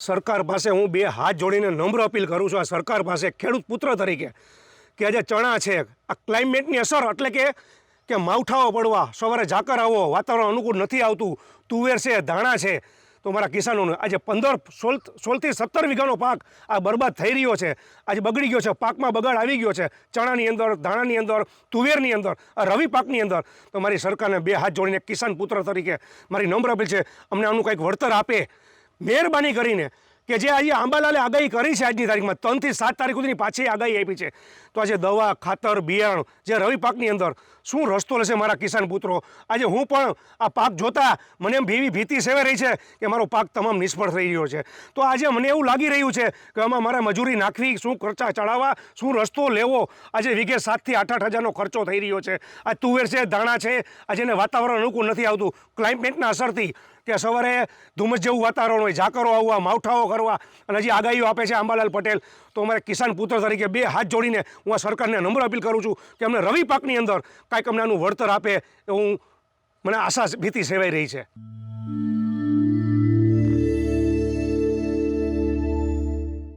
સરકાર પાસે હું બે હાથ જોડીને નમ્ર અપીલ કરું છું આ સરકાર પાસે ખેડૂત પુત્ર તરીકે કે આજે ચણા છે આ ક્લાઇમેટની અસર એટલે કે માવઠાઓ પડવા સવારે ઝાકર આવો વાતાવરણ અનુકૂળ નથી આવતું તુવેર છે ધાણા છે તો મારા કિસાનોને આજે 16થી 17 વીઘાનો પાક આ બરબાદ થઈ રહ્યો છે આજે બગડી ગયો છે પાકમાં બગાડ આવી ગયો છે ચણાની અંદર ધાણાની અંદર તુવેરની અંદર આ રવિ પાકની અંદર તો મારી સરકારને બે હાથ જોડીને કિસાન પુત્ર તરીકે મારી નમ્ર અપીલ છે અમને આનું કંઈક વળતર આપે મહેરબાની કરીને કે જે આજે આંબાલાલે આગાહી કરી છે આજની તારીખમાં 3 થી 7 તારીખ સુધીની પાછી આગાહી આપી છે તો આજે દવા ખાતર બિયારણ જે રવિ પાકની અંદર શું રસ્તો લેશે મારા કિસાન પુત્રો આજે હું પણ આ પાક જોતા મને એમ ભીતિ સેવાઈ રહી છે કે મારો પાક તમામ નિષ્ફળ થઈ રહ્યો છે તો આજે મને એવું લાગી રહ્યું છે કે આમાં મારે મજૂરી નાખવી શું ખર્ચા ચડાવવા શું રસ્તો લેવો આજે વીઘે 7 થી 8 હજારનો ખર્ચો થઈ રહ્યો છે આ તુવેર છે ધાણા છે આજે એને વાતાવરણ અનુકૂળ નથી આવતું ક્લાઇમેટના અસરથી કે સવારે ધુમ્મસ જેવું વાતાવરણ હોય ઝાકરો આવવા માવઠાઓ કરવા અને હજી આગાહીઓ આપે છે આંબાલાલ પટેલ તો અમારે કિસાન પુત્ર તરીકે બે હાથ જોડીને હું આ સરકારને નમ્ર અપીલ કરું છું કે અમને રવિ પાકની અંદર કાંઈક અમને આનું વળતર આપે એવું મને આશા ભીતિ સેવાઈ રહી છે।